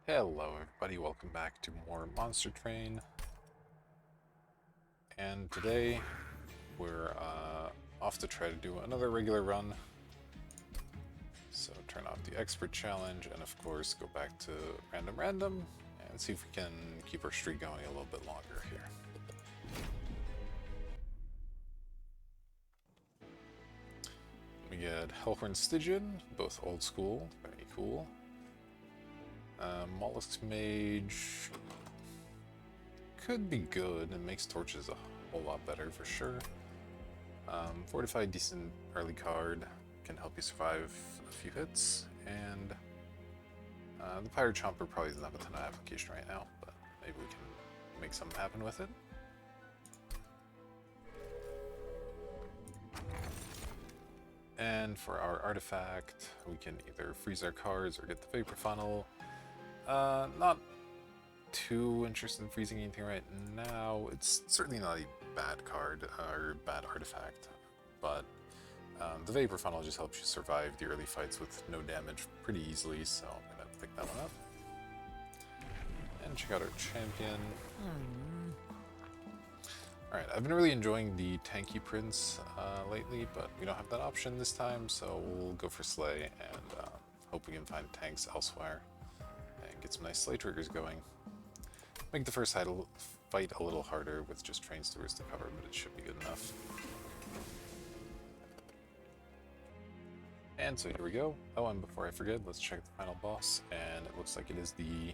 Hello everybody, welcome back to more Monster Train. And today we're off to try to do another regular run. So turn off the expert challenge and of course go back to random and see if we can keep our streak going a little bit longer here. We get Hellhorn Stygian, both old school, very cool. Mollusk Mage could be good, it makes torches a whole lot better for sure. Fortified, decent early card, can help you survive a few hits, and the Pirate Chomper probably doesn't have a ton of application right now, but maybe we can make something happen with it. And for our artifact, we can either freeze our cards or get the Vapor Funnel. Not too interested in freezing anything right now. It's certainly not a bad card or bad artifact, but the Vapor Funnel just helps you survive the early fights with no damage pretty easily, so I'm gonna pick that one up. And check out our champion. Alright, I've been really enjoying the tanky prince lately, but we don't have that option this time, so we'll go for Slay and hope we can find tanks elsewhere and get some nice Slay triggers going. Make the first fight a little harder with just train stewards to cover, but it should be good enough. And so here we go. Oh, and before I forget, let's check the final boss, and it looks like it is the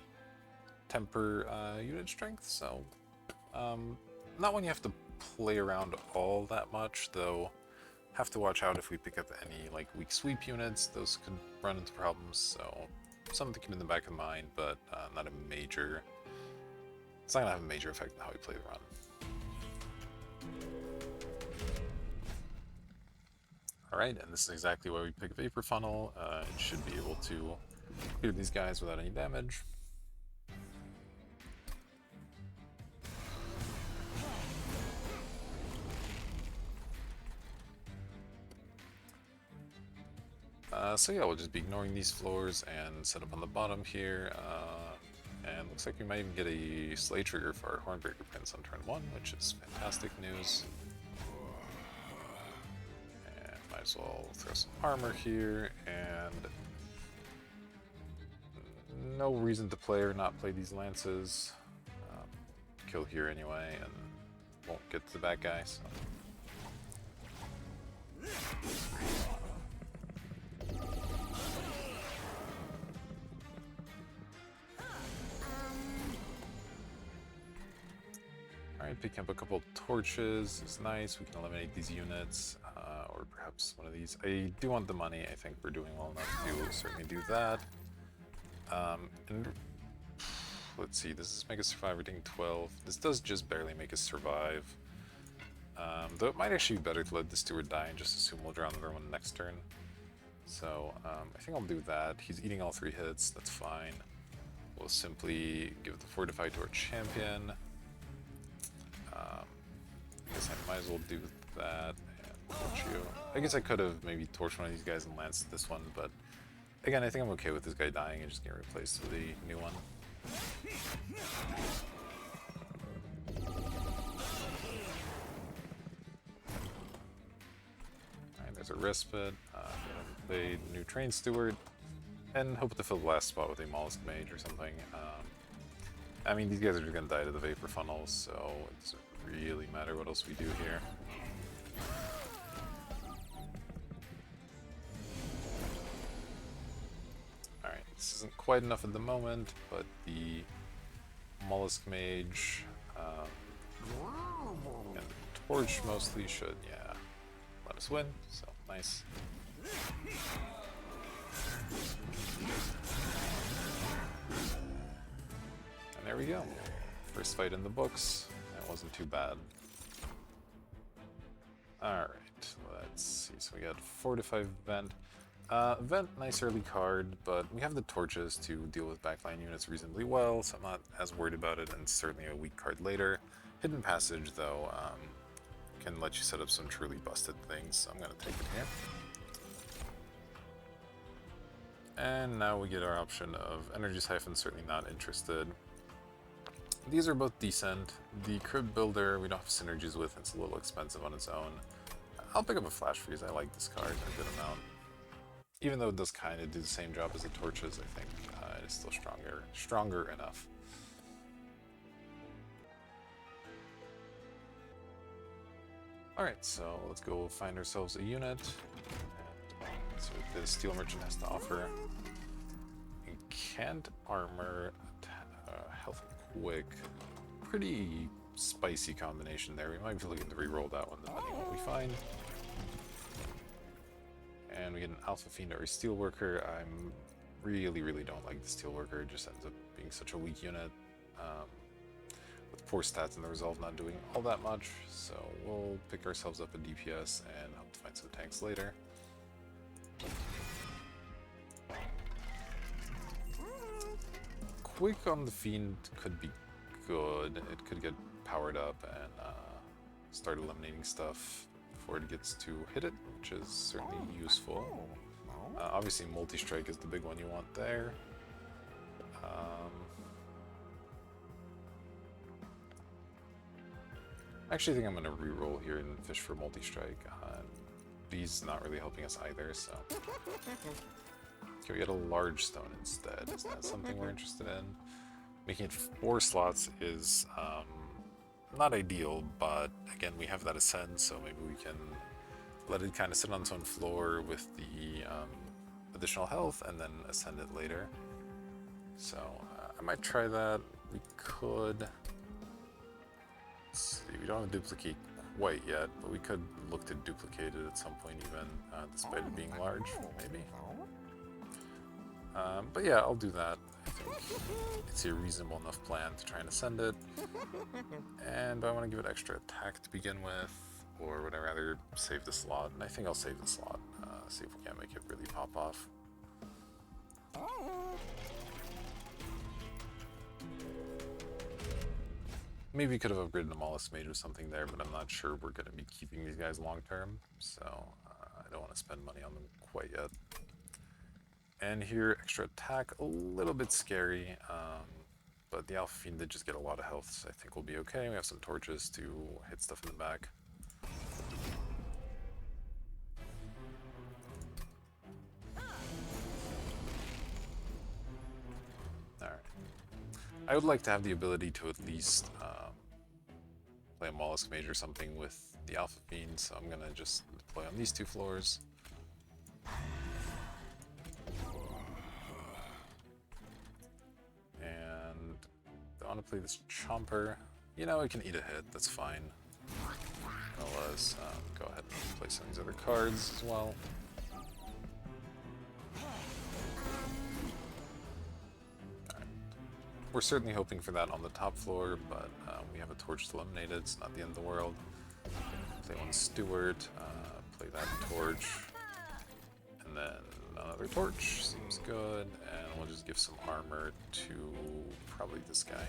Temper unit strength, so not one you have to play around all that much, though have to watch out if we pick up any like weak sweep units, those could run into problems, so something to keep in the back of mind, but not a major, it's not gonna have a major effect on how we play the run. Alright, and this is exactly why we pick Vapor Funnel. It should be able to clear these guys without any damage. So yeah, we'll just be ignoring these floors and set up on the bottom here. And looks like we might even get a Slay trigger for our Hornbreaker Prince on turn 1, which is fantastic news. And might as well throw some armor here, and no reason to play or not play these lances. Kill here anyway, and won't get to the bad guy, so. Alright, picking up a couple torches is nice. We can eliminate these units, or perhaps one of these. I do want the money. I think we're doing well enough to certainly do that. And let's see, does this make us survive rating 12? This does just barely make us survive. Though it might actually be better to let the steward die and just assume we'll draw another one next turn. So I think I'll do that. He's eating all 3 hits, that's fine. We'll simply give the Fortify to our champion. I guess I might as well do that and torch you. I guess I could have maybe torched one of these guys and lanced this one, but again, I think I'm okay with this guy dying and just getting replaced with a new one. Alright, there's a respite. Play new train steward and hope to fill the last spot with a mollusk mage or something. I mean, these guys are just gonna die to the vapor funnels, so it doesn't really matter what else we do here. Alright, this isn't quite enough at the moment, but the mollusk mage and the torch mostly should, yeah, let us win, so nice. And there we go. First fight in the books. That wasn't too bad. Alright, let's see. So we got Fortified Vent. Vent, nice early card, but we have the torches to deal with backline units reasonably well, so I'm not as worried about it, and certainly a weak card later. Hidden Passage, though, can let you set up some truly busted things, so I'm going to take it here. And now we get our option of Energy Siphon, certainly not interested. These are both decent. The Crib Builder we don't have synergies with, it's a little expensive on its own. I'll pick up a Flash Freeze, I like this card a good amount. Even though it does kind of do the same job as the Torches, I think it is still stronger enough. Alright, so let's go find ourselves a unit. And see what the Steel Merchant has to offer. Can't armor, health quick. Pretty spicy combination there. We might be looking to reroll that one depending on what we find. And we get an Alpha Fiend or a Steelworker. I'm really don't like the Steelworker. It just ends up being such a weak unit. With poor stats and the Resolve not doing all that much. So we'll pick ourselves up a DPS and hope to find some tanks later. Quick on the Fiend could be good. It could get powered up and start eliminating stuff before it gets to hit it, which is certainly useful. Obviously multi-strike is the big one you want there. I actually think I'm going to reroll here and fish for multi-strike. These not really helping us either, so... Okay, we get a large stone instead. Is that something we're interested in? Making it 4 slots is not ideal, but again, we have that ascend, so maybe we can let it kind of sit on its own floor with the additional health and then ascend it later. So I might try that. We could... Let's see, we don't have a duplicate quite yet, but we could look to duplicate it at some point even, despite it being large, maybe. But yeah, I'll do that. I think it's a reasonable enough plan to try and ascend it. And I want to give it extra attack to begin with, or would I rather save the slot? And I think I'll save the slot, see if we can't make it really pop off. Maybe could have upgraded the Mollusk Mage or something there, but I'm not sure we're going to be keeping these guys long term, so I don't want to spend money on them quite yet. And here, extra attack, a little bit scary, but the Alpha Fiend did just get a lot of health, so I think we'll be okay. We have some torches to hit stuff in the back. Alright. I would like to have the ability to at least play a Mollusk Mage or something with the Alpha Fiend, so I'm going to just play on these 2 floors. And I want to play this Chomper. You know, it can eat a hit, that's fine. Let's go ahead and play some of these other cards as well. We're certainly hoping for that on the top floor, but we have a torch to eliminate it. It's not the end of the world. Play one Steward, play that torch, and then another torch. Seems good, and we'll just give some armor to probably this guy.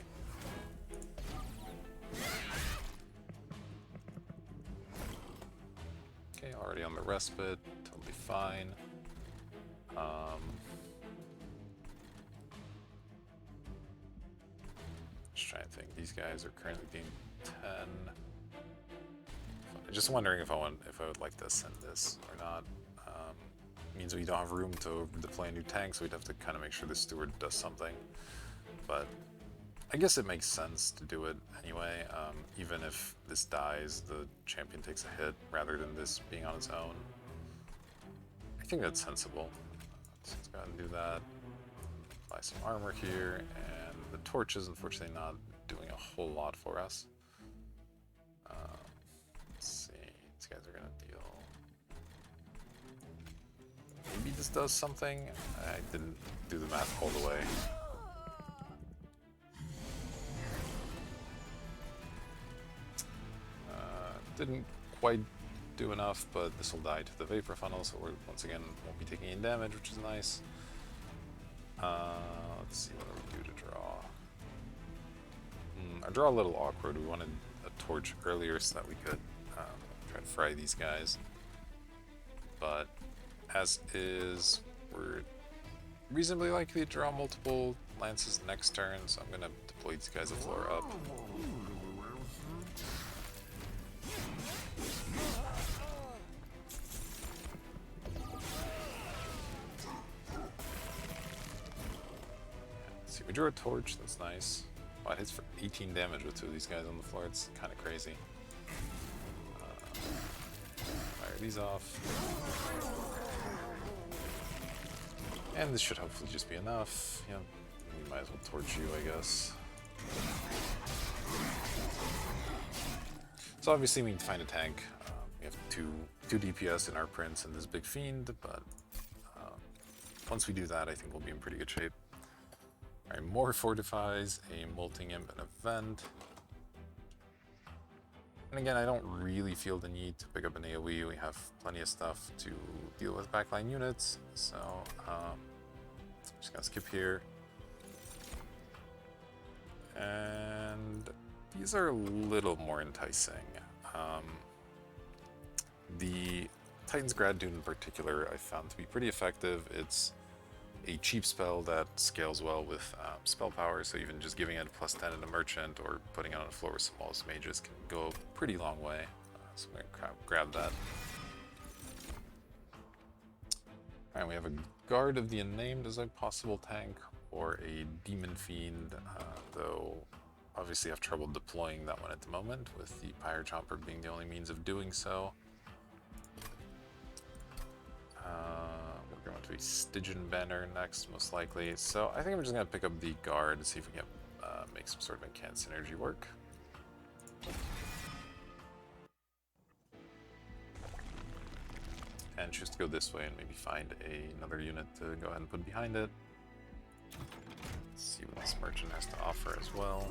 Okay, already on the respite, totally fine. Just trying to think. These guys are currently being 10. Just wondering if I would like to send this or not. Means we don't have room to deploy a new tank, so we'd have to kind of make sure the Steward does something. But I guess it makes sense to do it anyway. Even if this dies, the champion takes a hit rather than this being on its own. I think that's sensible. So let's go ahead and do that. Apply some armor here, and the torch is unfortunately not doing a whole lot for us. Let's see, these guys are gonna deal. Maybe this does something. I didn't do the math all the way. Didn't quite do enough, but this will die to the Vapor Funnel, so we're once again won't be taking any damage, which is nice. Let's see what do we do to draw. I draw a little awkward. We wanted a torch earlier so that we could try to fry these guys. But as is, we're reasonably likely to draw multiple lances next turn, so I'm gonna deploy these guys a floor up. Let's see, we drew a torch, that's nice. Wow, it hits for 18 damage with two of these guys on the floor, it's kind of crazy. Fire these off. And this should hopefully just be enough. Yeah, we might as well torch you, I guess. So obviously we need to find a tank. We have two DPS in our Prince and this big fiend, but once we do that, I think we'll be in pretty good shape. Alright, more Fortifies, a Molting Imp, and a Vent. And again, I don't really feel the need to pick up an AoE. We have plenty of stuff to deal with backline units, so just gonna skip here. And these are a little more enticing. The Titan's Grad Dune in particular I found to be pretty effective. It's a cheap spell that scales well with spell power, so even just giving it a +10 in a merchant or putting it on a floor with smallest mages can go a pretty long way. So I'm gonna grab that. Alright, we have a Guard of the Unnamed as a possible tank, or a Demon Fiend, though obviously I have trouble deploying that one at the moment, with the Pyre Chomper being the only means of doing so. We're going to a Stygian Banner next, most likely. So I think I'm just going to pick up the Guard and see if we can make some sort of incant synergy work. And choose to go this way and maybe find another unit to go ahead and put behind it. Let's see what this merchant has to offer as well.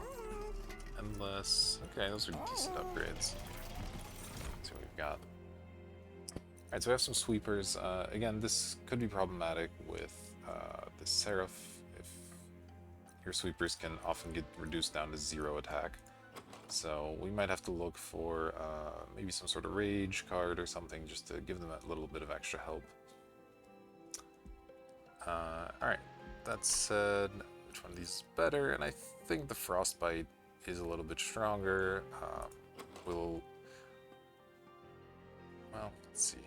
Endless. Okay, those are decent upgrades. Let's see what we've got. Alright, so we have some sweepers. Again, this could be problematic with the Seraph, if your sweepers can often get reduced down to 0 attack. So we might have to look for maybe some sort of rage card or something just to give them a little bit of extra help. Alright, that said, which one of these is better? And I think the Frostbite is a little bit stronger. Well, let's see.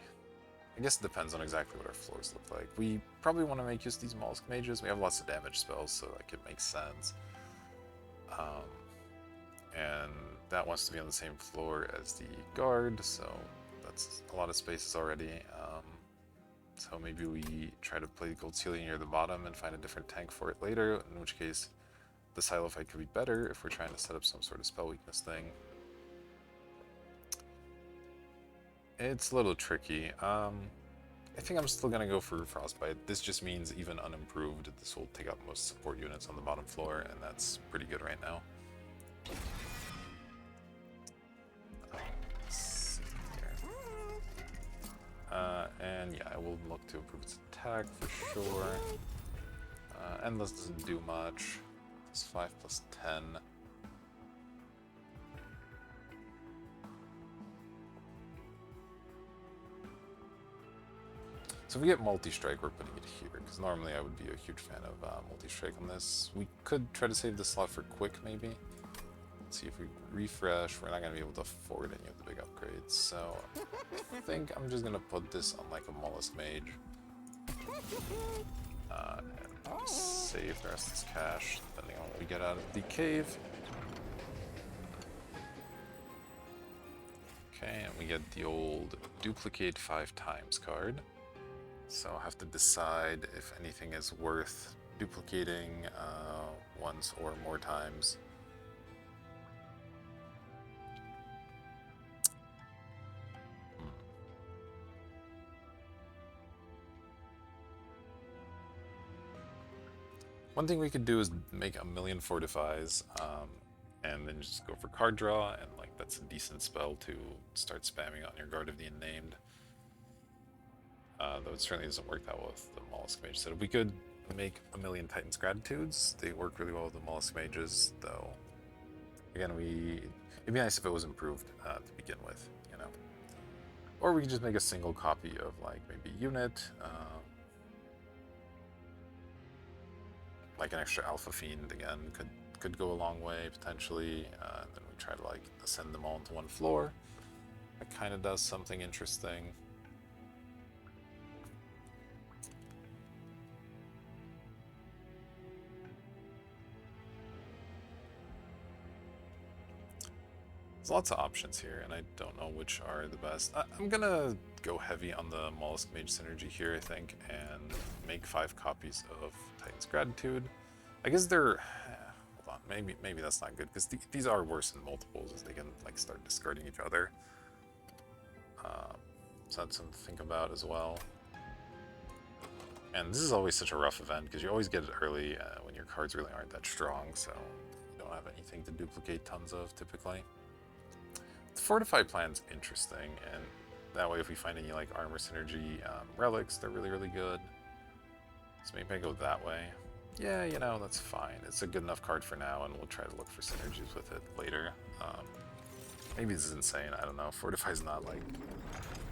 I guess it depends on exactly what our floors look like. We probably want to make use of these Mollusk Mages. We have lots of damage spells, so like it makes sense. And that wants to be on the same floor as the Guard, so that's a lot of spaces already. So maybe we try to play Gold Ceiling near the bottom and find a different tank for it later, in which case the Silo Fight could be better if we're trying to set up some sort of spell weakness thing. It's a little tricky. I think I'm still gonna go for Frostbite. This just means even unimproved, this will take out most support units on the bottom floor, and that's pretty good right now. And yeah, I will look to improve its attack for sure. Endless doesn't do much. It's 5 plus 10. So if we get multi-strike, we're putting it here, because normally I would be a huge fan of multi-strike on this. We could try to save this slot for quick, maybe. Let's see if we refresh. We're not going to be able to afford any of the big upgrades, so I think I'm just going to put this on like a Mollusk Mage. And just save the rest of this cash, depending on what we get out of the cave. Okay, and we get the old Duplicate 5 times card. So I'll have to decide if anything is worth duplicating once or more times. One thing we could do is make 1,000,000 Fortifies, and then just go for card draw, and like that's a decent spell to start spamming on your Guard of the Unnamed. Though it certainly doesn't work that well with the Mollusk Mage setup. We could make 1,000,000 Titan's Gratitudes. They work really well with the Mollusk Mages, though. Again, it'd be nice if it was improved to begin with, you know. Or we could just make a single copy of like maybe unit. like an extra Alpha Fiend again could go a long way potentially. And then we try to like ascend them all into one floor. That kind of does something interesting. There's lots of options here, and I don't know which are the best. I'm gonna go heavy on the Mollusk Mage synergy here, I think, and make 5 copies of Titan's Gratitude. I guess they're... hold on, maybe that's not good, because these are worse in multiples, as they can like start discarding each other. So that's something to think about as well. And this is always such a rough event, because you always get it early when your cards really aren't that strong, so you don't have anything to duplicate tons of, typically. The Fortify plan's interesting, and that way if we find any like armor synergy relics, they're really, really good. So maybe I go that way. Yeah, you know, that's fine. It's a good enough card for now, and we'll try to look for synergies with it later. Maybe this is insane, I don't know. Fortify's not like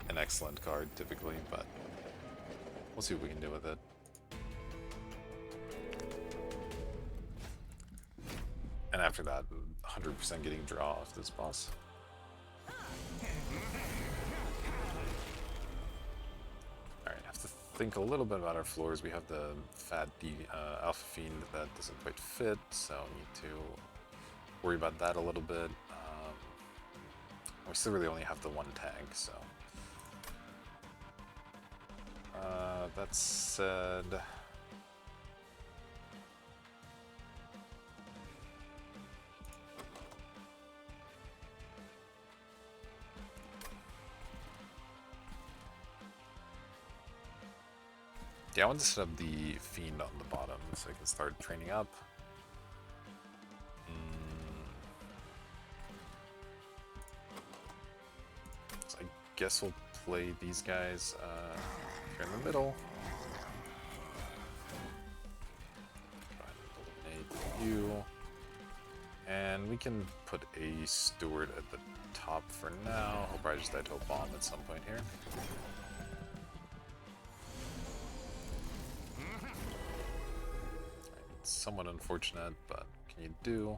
an excellent card typically, but we'll see what we can do with it. And after that, 100% getting draw off this boss. Alright, have to think a little bit about our floors. We have the fat Alpha Fiend that doesn't quite fit, so need to worry about that a little bit. We still really only have the one tank, so... that said... yeah, I want to set up the Fiend on the bottom so I can start training up. So I guess we'll play these guys here in the middle. Try and eliminate you. And we can put a Steward at the top for now. I'll probably just die to a bomb at some point here. Somewhat unfortunate, but what can you do?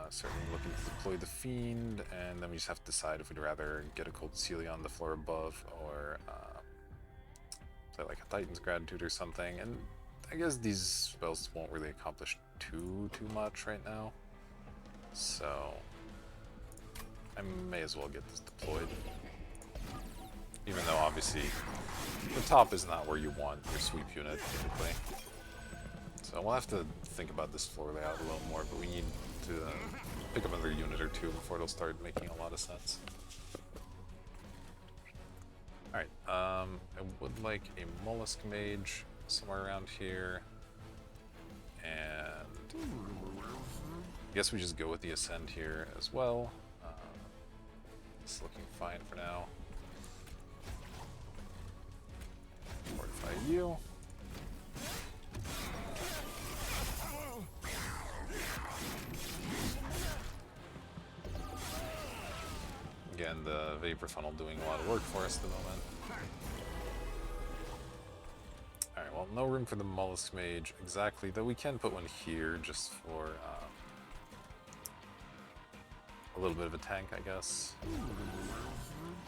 Certainly looking to deploy the Fiend, and then we just have to decide if we'd rather get a Cold Celia on the floor above or play like a Titan's Gratitude or something. And I guess these spells won't really accomplish too much right now, so I may as well get this deployed. Even though obviously the top is not where you want your sweep unit typically. So we'll have to think about this floor layout a little more, but we need to pick up another unit or two before it'll start making a lot of sense. Alright, I would like a Mollusk Mage somewhere around here. And I guess we just go with the Ascend here as well. It's looking fine for now. Fortify you. Again, the Vapor Funnel doing a lot of work for us at the moment. Alright, well, no room for the Mollusk Mage exactly, though we can put one here just for a little bit of a tank, I guess.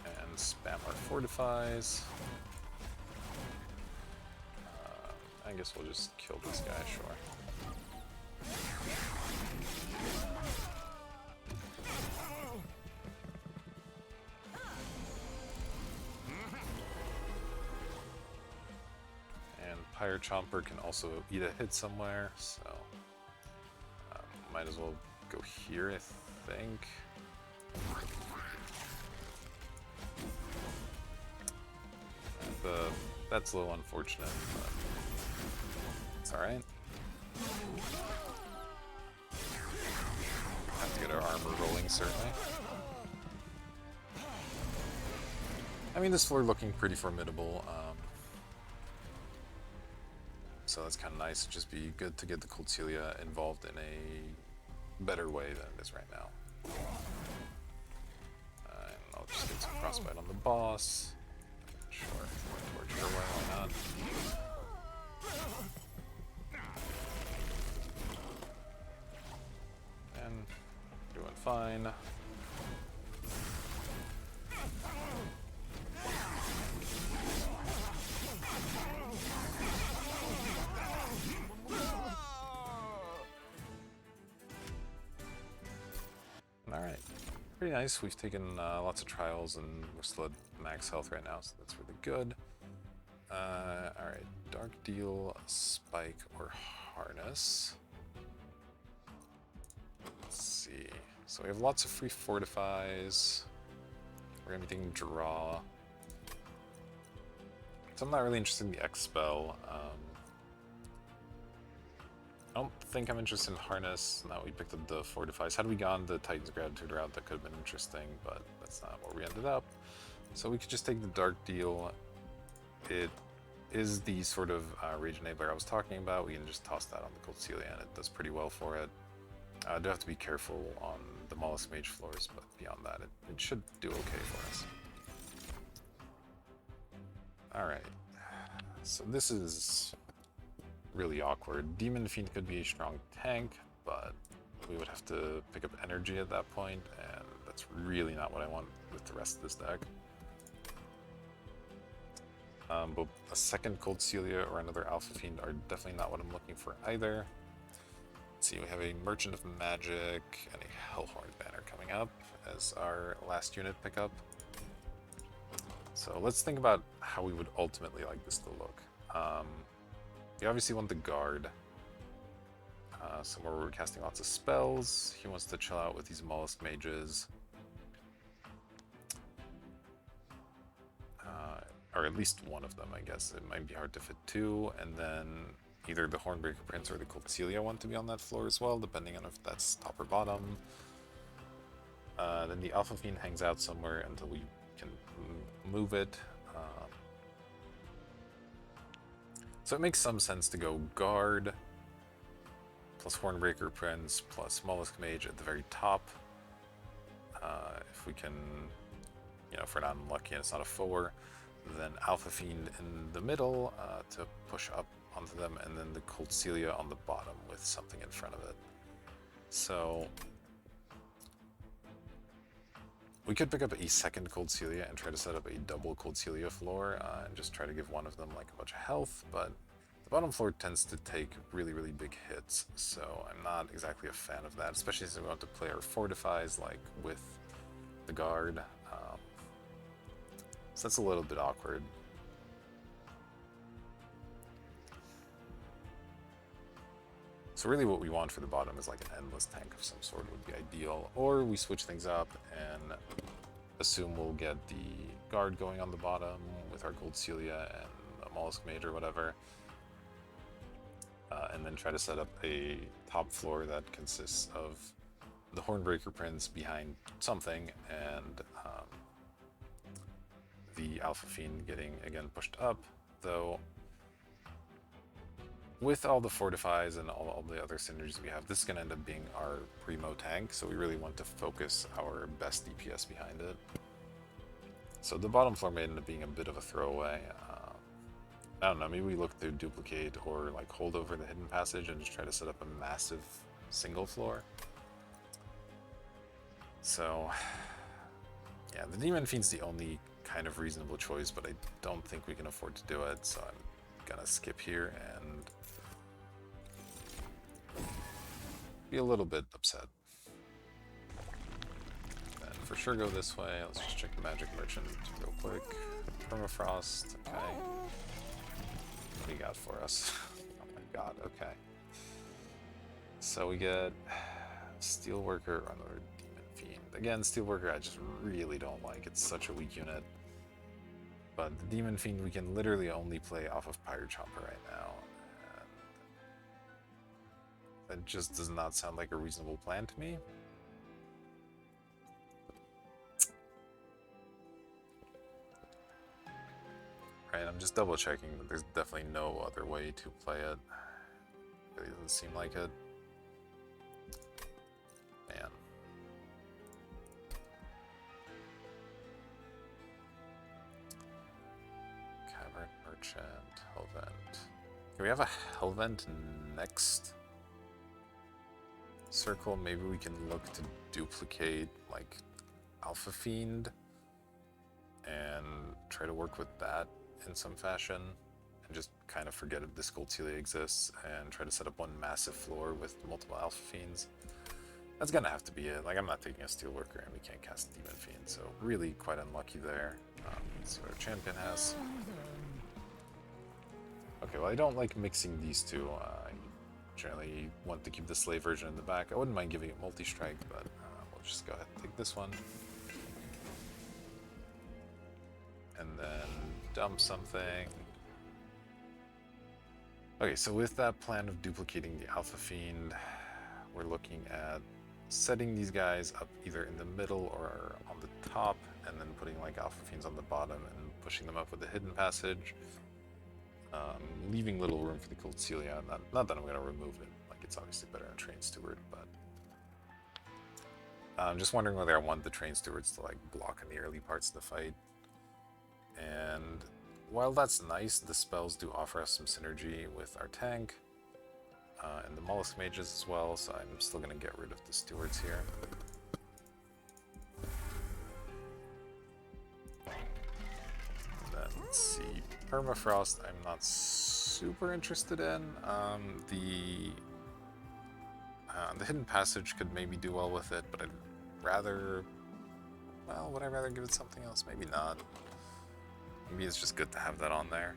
And spam our Fortifies. I guess we'll just kill this guy, sure. Pyre Chomper can also eat a hit somewhere, so might as well go here, I think. And, that's a little unfortunate, but it's alright. Have to get our armor rolling, certainly. I mean, this floor looking pretty formidable. So that's kind of nice. It'd just be good to get the Cold Celia involved in a better way than it is right now. And I'll just get some Frostbite on the boss. Sure, Torture away, why not? fine. Alright, pretty nice. We've taken lots of trials and we're still at max health right now, so that's really good. Alright, Dark Deal, Spike, or Harness. Let's see. So we have lots of free Fortifies. We're gonna be taking Draw. So I'm not really interested in the X-Spell. I don't think I'm interested in Harness. No, we picked up the Fortifies. Had we gone the Titan's Gratitude route, that could have been interesting, but that's not where we ended up. So we could just take the Dark Deal. It is the sort of Rage Enabler I was talking about. We can just toss that on the Cold Celia, and it does pretty well for it. I do have to be careful on the Mollusk Mage floors, but beyond that, it should do okay for us. Alright, so this is really awkward. Demon Fiend could be a strong tank, but we would have to pick up energy at that point, and that's really not what I want with the rest of this deck. But a second Cold Celia or another Alpha Fiend are definitely not what I'm looking for either. Let's see, we have a Merchant of Magic and a Hellhorn banner coming up as our last unit pickup. So let's think about how we would ultimately like this to look. We obviously want the Guard. Somewhere where we're casting lots of spells. He wants to chill out with these Mollusk Mages. Or at least one of them, I guess. It might be hard to fit two. And then either the Hornbreaker Prince or the Cold Celia want to be on that floor as well, depending on if that's top or bottom. Then the Alpha Fiend hangs out somewhere until we can move it. So it makes some sense to go Guard, plus Hornbreaker Prince, plus Mollusk Mage at the very top. If we can, you know, if we're not unlucky and it's not a 4, then Alpha Fiend in the middle to push up onto them, and then the Cold Celia on the bottom with something in front of it. So we could pick up a second Cold Celia and try to set up a double Cold Celia floor and just try to give one of them like a bunch of health, but the bottom floor tends to take really, really big hits, so I'm not exactly a fan of that, especially since we want to play our Fortifies like with the Guard. So that's a little bit awkward. So really what we want for the bottom is like an endless tank of some sort would be ideal. Or we switch things up and assume we'll get the Guard going on the bottom with our Cold Celia and a Mollusk Mage or whatever. And then try to set up a top floor that consists of the Hornbreaker Prince behind something and the Alpha Fiend getting, again, pushed up, though with all the Fortifies and all the other synergies we have, this is going to end up being our primo tank, so we really want to focus our best DPS behind it. So the bottom floor may end up being a bit of a throwaway. I don't know, maybe we look to duplicate or like hold over the hidden passage and just try to set up a massive single floor. So yeah, the Demon Fiend's the only kind of reasonable choice, but I don't think we can afford to do it, so I'm gonna skip here and be a little bit upset. And for sure go this way. Let's just check the Magic Merchant real quick. Permafrost, okay. What do you got for us? Oh my god, okay. So we get Steelworker or another Demon Fiend. Again, Steelworker I just really don't like. It's such a weak unit. But the Demon Fiend we can literally only play off of Pyre Chomper right now. And that just does not sound like a reasonable plan to me. Right, I'm just double checking, but there's definitely no other way to play it. It really doesn't seem like it. Man. Cavern Merchant, Hellvent. Okay, we have a Hellvent next. circle, maybe we can look to duplicate like Alpha Fiend and try to work with that in some fashion, and just kind of forget if this Goltelia exists and try to set up one massive floor with multiple Alpha Fiends. That's gonna have to be it. Like, I'm not taking a Steelworker and we can't cast Demon Fiend, so really quite unlucky there. So our champion has. Okay, well, I don't like mixing these two. I generally want to keep the slave version in the back. I wouldn't mind giving it multi-strike, but we'll just go ahead and take this one. And then dump something. Okay, so with that plan of duplicating the Alpha Fiend, we're looking at setting these guys up either in the middle or on the top, and then putting like Alpha Fiends on the bottom and pushing them up with a hidden passage. Leaving little room for the Goltelia. Not that I'm going to remove it, like it's obviously better on Train Steward, but I'm just wondering whether I want the Train Stewards to like block in the early parts of the fight. And while that's nice, the spells do offer us some synergy with our tank and the Mollusk Mages as well, so I'm still going to get rid of the Stewards here. Then, let's see, Permafrost I'm not super interested in. The Hidden Passage could maybe do well with it, but I'd rather... Well, would I rather give it something else? Maybe not. Maybe it's just good to have that on there.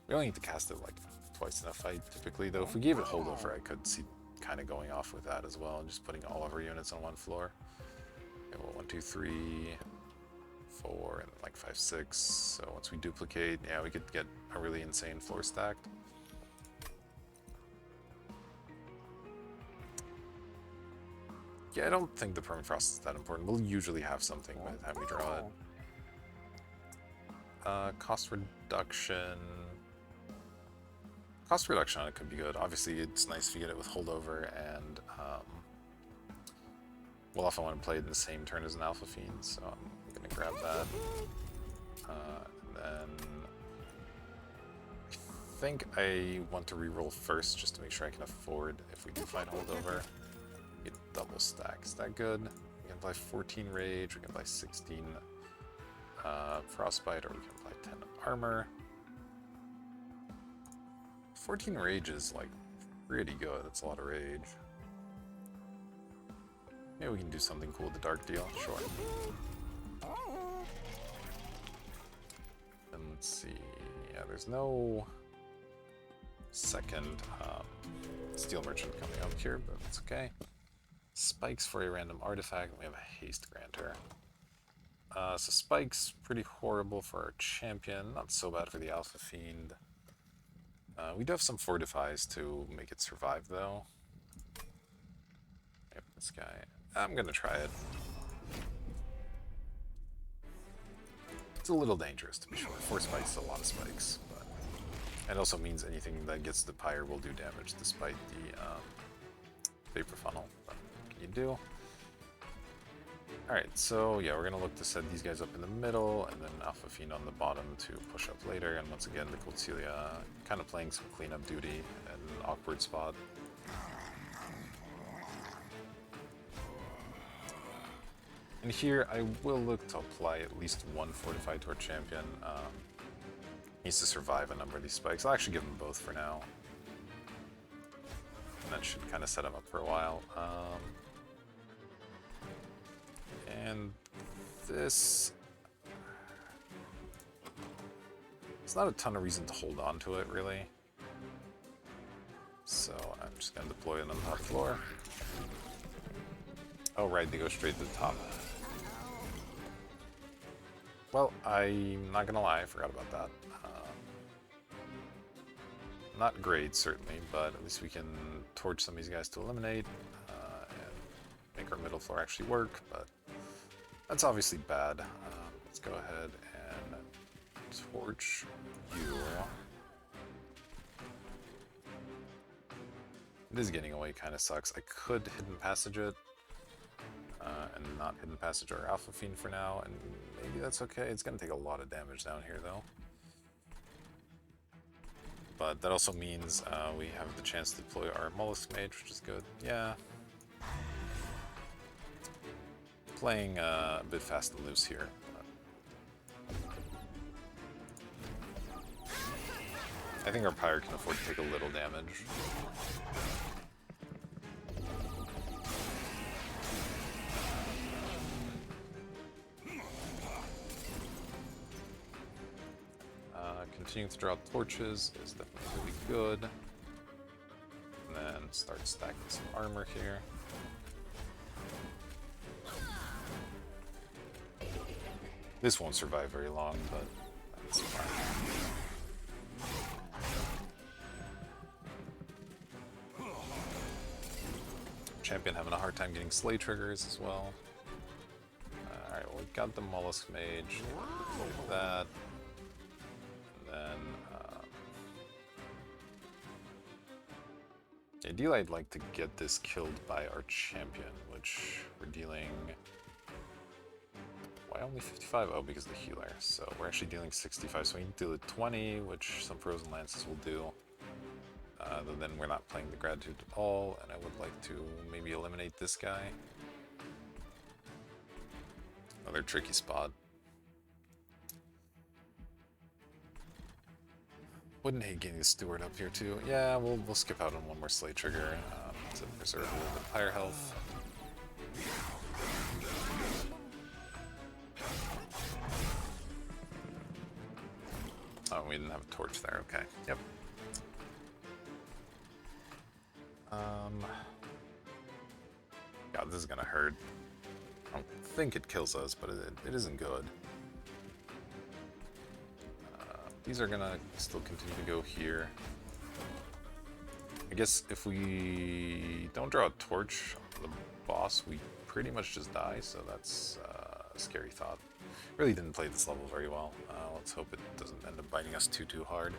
We only need to cast it like twice in a fight typically, though. If we gave it Holdover, I could see kind of going off with that as well, and just putting all of our units on one floor. Okay, well, 1, 2, 3, 4, and like 5, 6. So once we duplicate, yeah, we could get a really insane floor stacked. Yeah, I don't think the Permafrost is that important. We'll usually have something by the time we draw it. Cost reduction. Cost reduction on it could be good. Obviously, it's nice to get it with Holdover, and we'll often want to play it in the same turn as an Alpha Fiend, so I'm going to grab that. And then I think I want to reroll first just to make sure I can afford if we do find Holdover. Get double stack. Is that good? We can apply 14 Rage, we can apply 16 Frostbite, or we can apply 10 Armor. 14 Rage is like pretty good. It's a lot of Rage. Maybe we can do something cool with the Dark Deal. Sure. And let's see. Yeah, there's no second Steel Merchant coming up here, but that's okay. Spikes for a random artifact, and we have a Haste Granter. So Spike's pretty horrible for our champion, not so bad for the Alpha Fiend. We do have some Fortifies to make it survive, though. Yep, this guy. I'm gonna try it. It's a little dangerous, to be sure. 4 spikes is a lot of spikes, but it also means anything that gets the Pyre will do damage, despite the Vapor Funnel. But what can you do? Alright, so yeah, we're gonna look to set these guys up in the middle, and then Alpha Fiend on the bottom to push up later, and once again, the Goltelia kind of playing some cleanup duty in an awkward spot. And here, I will look to apply at least one Fortified to our champion. Needs to survive a number of these spikes. I'll actually give him both for now. And that should kind of set him up for a while. And this... It's not a ton of reason to hold on to it, really. So I'm just going to deploy it on the top floor. Oh, right, they go straight to the top. Well, I'm not gonna lie, I forgot about that. Not great, certainly, but at least we can torch some of these guys to eliminate and make our middle floor actually work, but that's obviously bad. Let's go ahead and torch you. This getting away kind of sucks. I could Hidden Passage it. And not Hidden Passage or Alpha Fiend for now, and maybe that's okay. It's going to take a lot of damage down here, though. but that also means we have the chance to deploy our Mollusk Mage, which is good. Yeah. Playing a bit fast and loose here. I think our Pyre can afford to take a little damage. Continuing to draw torches is definitely really good. And then start stacking some armor here. This won't survive very long, but that's fine. Champion having a hard time getting slay triggers as well. Alright, well, we've got the Mollusk Mage. Like that. And then, ideally I'd like to get this killed by our champion, which we're dealing... Why only 55? Oh, because of the healer. So we're actually dealing 65, so we can deal 20, which some Frozen Lances will do. Then we're not playing the Gratitude at all, and I would like to maybe eliminate this guy. Another tricky spot. Wouldn't hate getting the Steward up here too. Yeah, we'll skip out on one more Slay Trigger to preserve a little bit of higher health. Oh, we didn't have a torch there. Okay. Yep. God, this is gonna hurt. I don't think it kills us, but it isn't good. These are gonna still continue to go here. I guess if we don't draw a torch on the boss, we pretty much just die, so that's a scary thought. Really didn't play this level very well. Let's hope it doesn't end up biting us too hard.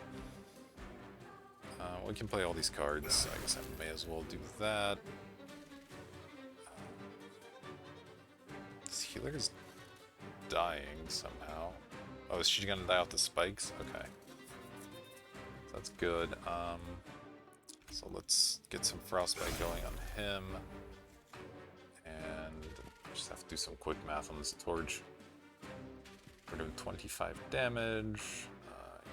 We can play all these cards. I guess I may as well do that. This healer is dying somehow. Oh, is she gonna die off the spikes? Okay. So that's good. So let's get some Frostbite going on him. And just have to do some quick math on this torch. We're doing 25 damage.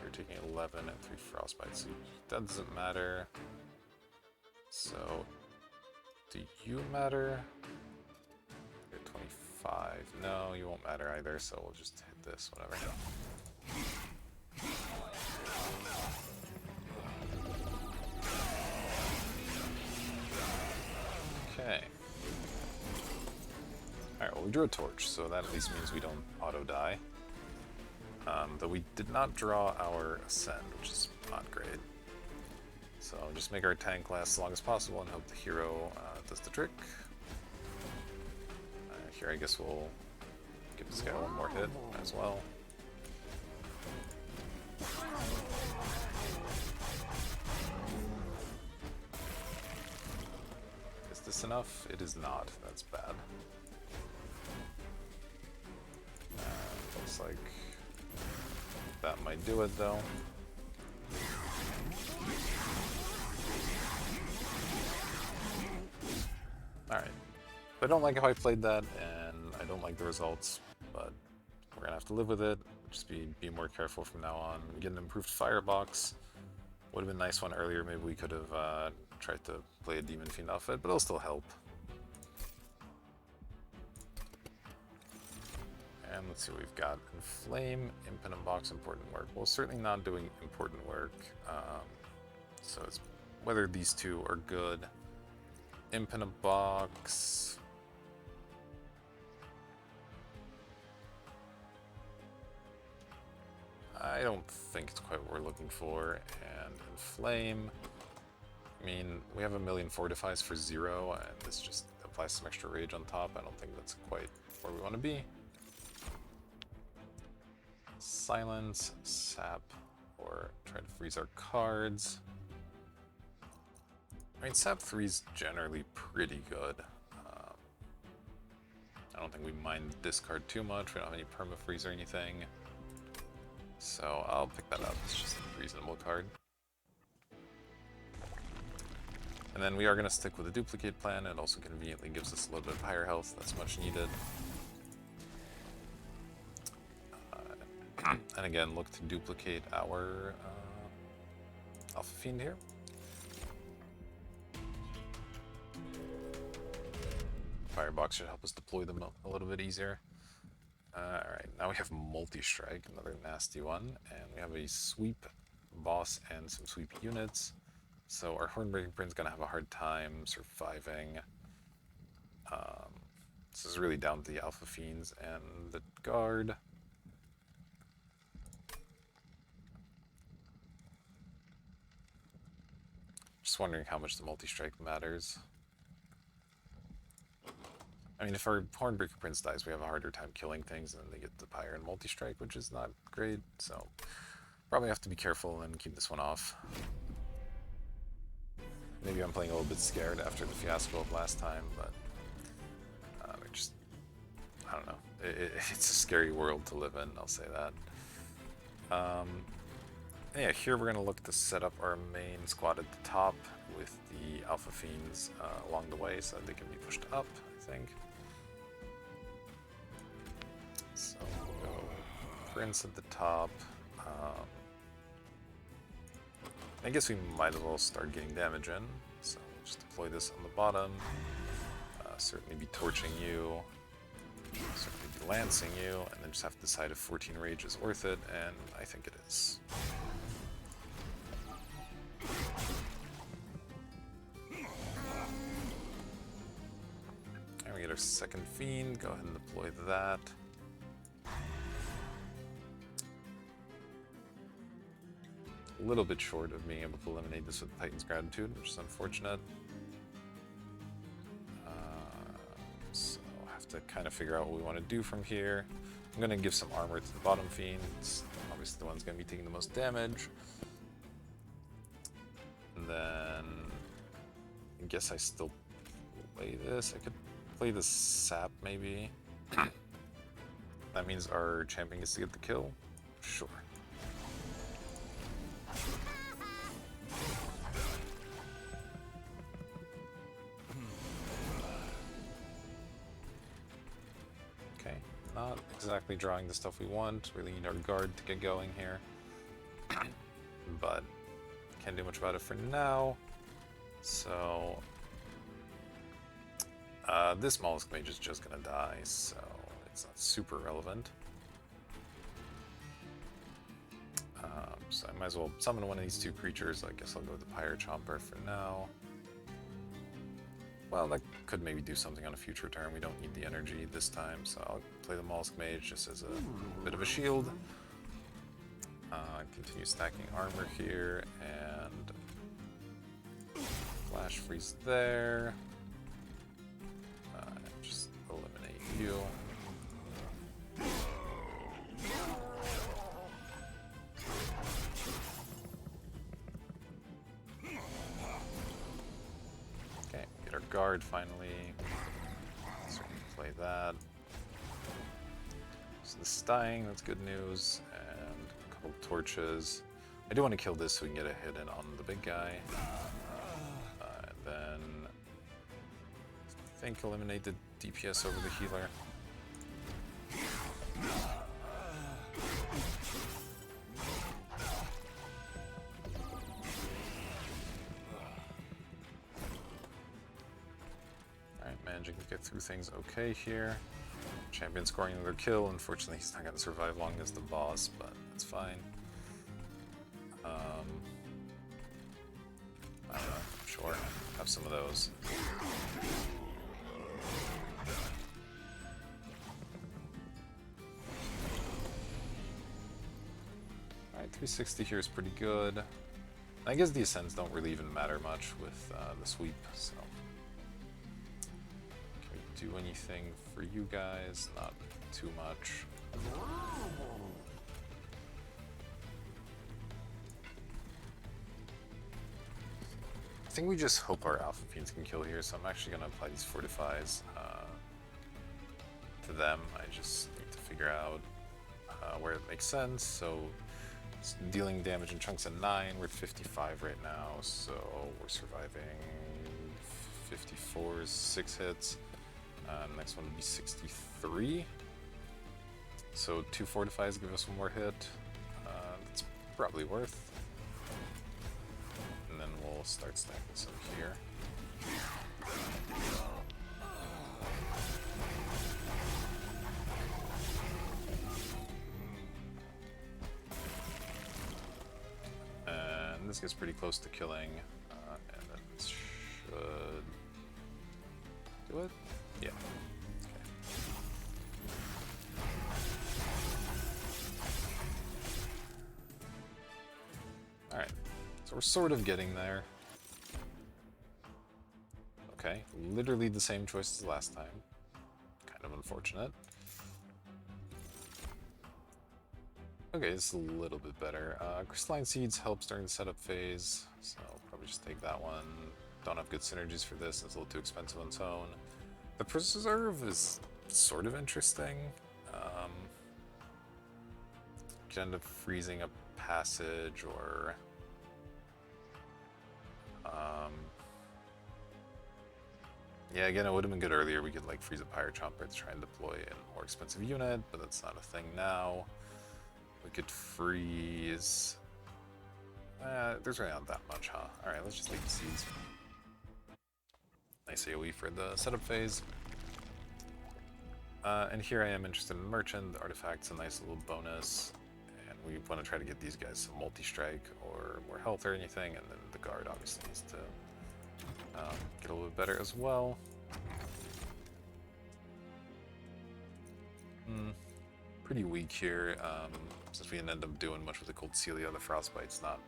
You're taking 11 and 3 Frostbite, so that doesn't matter. So, do you matter? You're 25. No, you won't matter either, so we'll just hit this, whatever. Okay. Alright, well, we drew a torch, so that at least means we don't auto-die. Though we did not draw our Ascend, which is not great. So just make our tank last as long as possible and hope the hero does the trick. Here I guess we'll give this guy one more hit as well. Is this enough? It is not. That's bad. Looks like that might do it though. Alright. I don't like how I played that, and I don't like the results, but we're gonna have to live with it. Just be more careful from now on. We get an improved firebox. Would have been a nice one earlier. Maybe we could have tried to play a Demon Fiend off it, but it'll still help. And let's see what we've got. Inflame, Imp in a Box, important work. Well, certainly not doing important work. So it's whether these two are good. Imp in a Box. I don't think it's quite what we're looking for. And Inflame. I mean, we have a million Fortifies for 0, and this just applies some extra rage on top. I don't think that's quite where we want to be. Silence, Sap, or try to freeze our cards. I mean, Sap 3 is generally pretty good. I don't think we mind this card too much. We don't have any perma-freeze or anything. So I'll pick that up. It's just a reasonable card. And then we are going to stick with the duplicate plan. It also conveniently gives us a little bit of higher health. That's much needed. And again, look to duplicate our Alpha Fiend here. Firebox should help us deploy them a little bit easier. Alright, now we have multi-strike, another nasty one, and we have a sweep boss and some sweep units. So our Hornbreaker Prince is going to have a hard time surviving. This is really down to the Alpha Fiends and the Guard. Just wondering how much the multi-strike matters. I mean, if our Hornbreaker Prince dies, we have a harder time killing things, and then they get the Pyre and multi-strike, which is not great, so probably have to be careful and keep this one off. Maybe I'm playing a little bit scared after the fiasco of last time, but I don't know. It's a scary world to live in, I'll say that. Yeah, here we're going to look to set up our main squad at the top with the Alpha Fiends along the way so that they can be pushed up, I think. So we'll go Prince at the top. I guess we might as well start getting damage in. So we'll just deploy this on the bottom. Certainly be torching you. Certainly be lancing you. And then just have to decide if 14 rage is worth it. And I think it is. And we get our second Fiend. Go ahead and deploy that. A little bit short of being able to eliminate this with Titan's Gratitude, which is unfortunate. So I'll have to kind of figure out what we want to do from here. I'm going to give some armor to the bottom Fiends. Obviously the one's going to be taking the most damage. And then I guess I still play this. I could play the Sap maybe. That means our champion gets to get the kill? Sure. Not exactly drawing the stuff we want. Really need our Guard to get going here. But can't do much about it for now. So this Mollusk Mage is just gonna die, so it's not super relevant. So I might as well summon one of these two creatures. I guess I'll go with the Pyre Chomper for now. Well, that could maybe do something on a future turn. We don't need the energy this time, so I'll play the Mollusk Mage just as a bit of a shield. Continue stacking armor here, and Flash Freeze there. Just eliminate you. Guard finally. Certainly play that. So this is dying, that's good news. And a couple of torches. I do want to kill this so we can get a hit in on the big guy. And then I think eliminate the DPS over the healer. Managing to get through things okay here. Champion scoring another kill. Unfortunately, he's not going to survive long as the boss, but that's fine. I don't know. Sure. Have some of those. Alright, 360 here is pretty good. I guess the ascents don't really even matter much with the sweep, so. Do anything for you guys, not too much. I think we just hope our Alpha Fiends can kill here, so I'm actually going to apply these Fortifies to them. I just need to figure out where it makes sense. So it's dealing damage in chunks of 9, we're at 55 right now, so we're surviving 54 is 6 hits. Next one would be 63. So 2 Fortifies give us one more hit. That's probably worth. And then we'll start stacking some here. And this gets pretty close to killing. And then it should do it? Yeah. Alright, so we're sort of getting there. Okay, literally the same choice as last time. Kind of unfortunate. Okay, it's a little bit better. Crystalline Seeds helps during the setup phase, so I'll probably just take that one. Don't have good synergies for this, it's a little too expensive on its own. The Preserve is sort of interesting. Could end up freezing a passage or yeah, again, it would have been good earlier. We could like freeze a Pyre Chomper to try and deploy a more expensive unit, but that's not a thing now. We could freeze. There's really not that much, huh? Alright, let's just take the seeds. Nice AoE for the setup phase. And here I am interested in Merchant. The artifact's a nice little bonus. And we want to try to get these guys some multi-strike or more health or anything. And then the guard obviously needs to get a little bit better as well. Pretty weak here. Since we didn't end up doing much with the Cold Celia, the Frostbite's not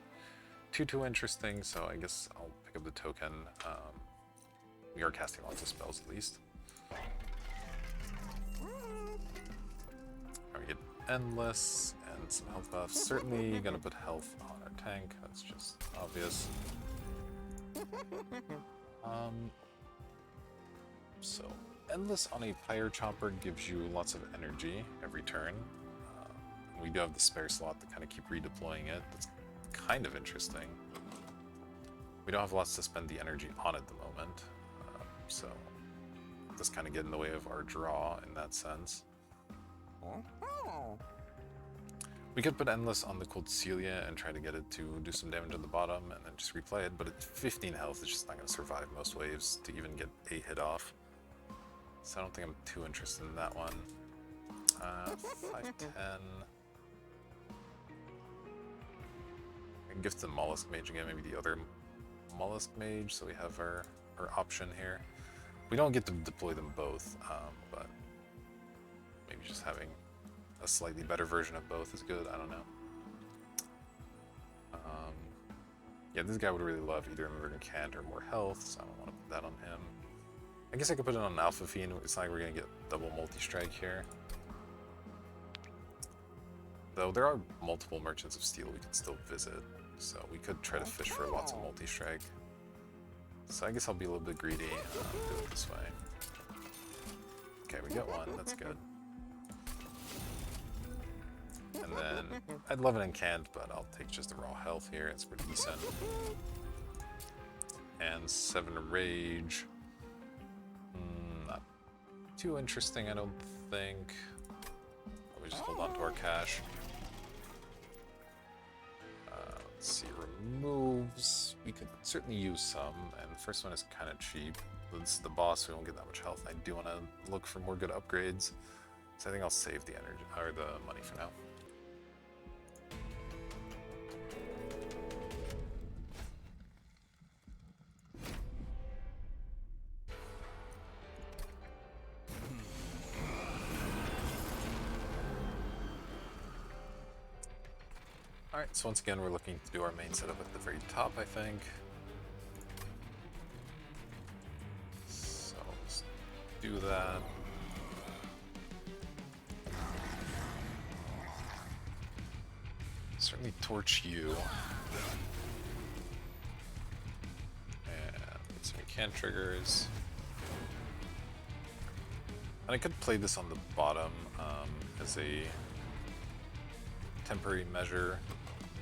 too interesting, so I guess I'll pick up the token. We are casting lots of spells at least. We get Endless and some health buffs. Certainly gonna put health on our tank, that's just obvious. So Endless on a Pyre Chomper gives you lots of energy every turn. We do have the spare slot to kind of keep redeploying it. That's kind of interesting. We don't have lots to spend the energy on at the moment, so this kind of get in the way of our draw in that sense. We could put Endless on the Cold Celia and try to get it to do some damage at the bottom and then just replay it, but at 15 health it's just not going to survive most waves to even get a hit off. So I don't think I'm too interested in that one. 510. I can gift the Mollusk Mage again, maybe the other Mollusk Mage, so we have our option here. We don't get to deploy them both, but maybe just having a slightly better version of both is good, I don't know. Yeah, this guy would really love either Murder Cant or more health, so I don't want to put that on him. I guess I could put it on an Alpha Fiend. It's not like we're going to get double multi-strike here. Though there are multiple Merchants of Steel we could still visit, so we could try to fish for lots of multi-strike. So I guess I'll be a little bit greedy and do it this way. Okay, we got one, that's good. And then, I'd love an Incant, but I'll take just the raw health here, it's pretty decent. And 7 Rage. Not too interesting, I don't think. We just hold on to our cash. Let's see, removes. We could certainly use some, and the first one is kind of cheap. This is the boss, so we won't get that much health. I do want to look for more good upgrades, so I think I'll save the energy or the money for now. Alright, so once again we're looking to do our main setup at the very top, I think. So let's do that. Certainly torch you. And get some can triggers. And I could play this on the bottom as a temporary measure.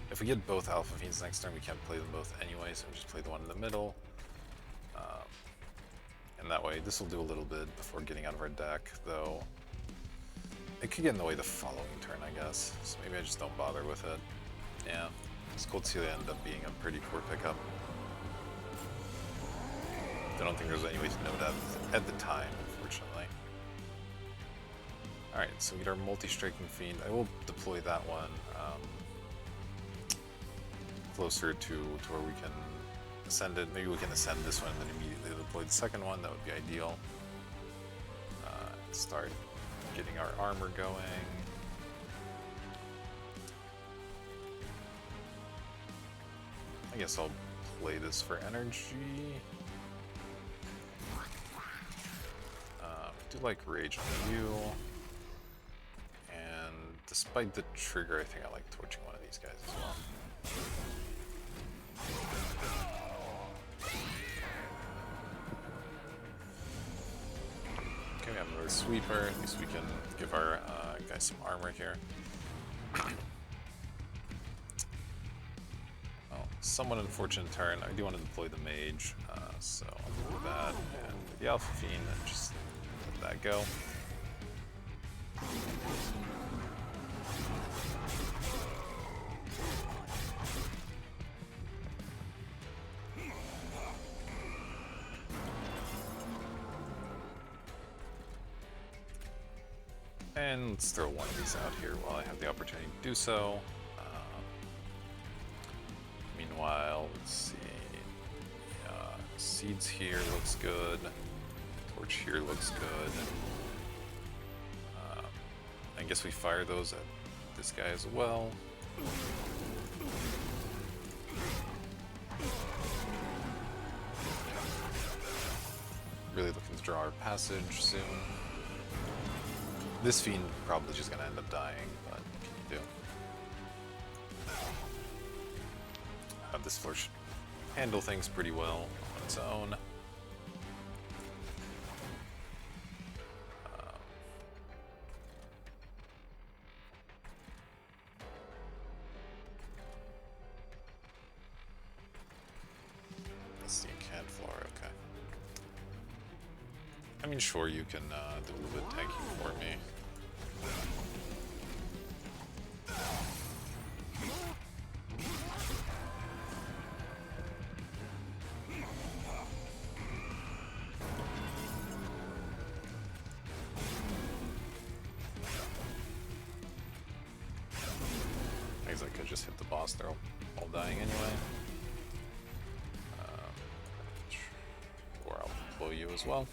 If we get both Alpha Fiends next turn, we can't play them both anyway, so we just play the one in the middle. And that way, this will do a little bit before getting out of our deck, though it could get in the way the following turn, I guess. So maybe I just don't bother with it. Yeah, this Cold Seal ended up being a pretty poor pickup. I don't think there's any way to know that at the time, unfortunately. Alright, so we get our Multi-Striking Fiend. I will deploy that one closer to where we can ascend it. Maybe we can ascend this one and then immediately deploy the second one. That would be ideal. Start getting our armor going. I guess I'll play this for energy. Do like Rage on you. And despite the trigger, I think I like torching one of these guys as well. Okay, we have another sweeper. At least we can give our guys some armor here. Well, somewhat unfortunate turn. I do want to deploy the mage, so I'll do that. And the Alpha Fiend, and just let that go. And let's throw one of these out here while I have the opportunity to do so. Meanwhile, let's see. Seeds here looks good. Torch here looks good. I guess we fire those at this guy as well. Really looking to draw our passage soon. This fiend probably just gonna end up dying, but what can you do? This floor should handle things pretty well on its own. That's the Incant floor, okay. I mean, sure, you can do a little bit of tanking for me. I guess I could just hit the boss, they're all dying anyway. Or I'll deploy you as well.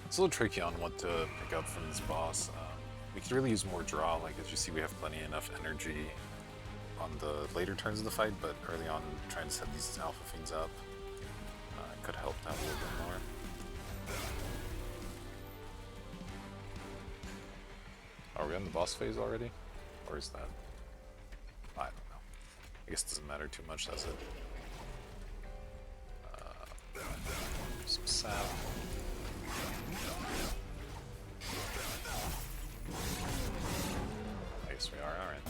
It's a little tricky on what to pick up from this boss. We could really use more draw, like as you see we have plenty enough energy on the later turns of the fight, but early on trying to set these Alpha Fiends up could help out a little bit more. Are we on the boss phase already? Or is that... I don't know. I guess it doesn't matter too much, does it? Some sap. I guess we are, alright.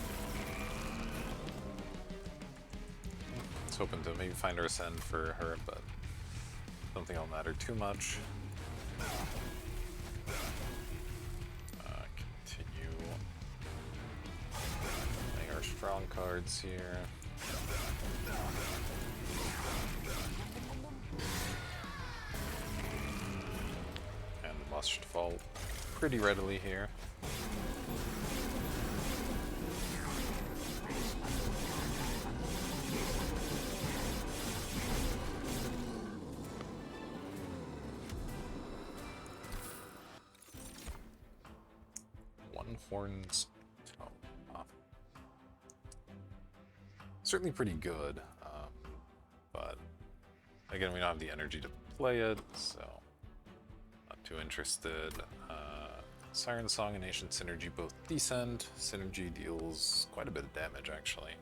I was hoping to maybe find our ascend for her, but I don't think it'll matter too much. Continue playing our strong cards here. And the boss should fall pretty readily here. One Horn's Tome. Certainly pretty good, but again, we don't have the energy to play it, so not Too interested. Siren Song and Ancient Synergy both decent. Synergy deals quite a bit of damage actually.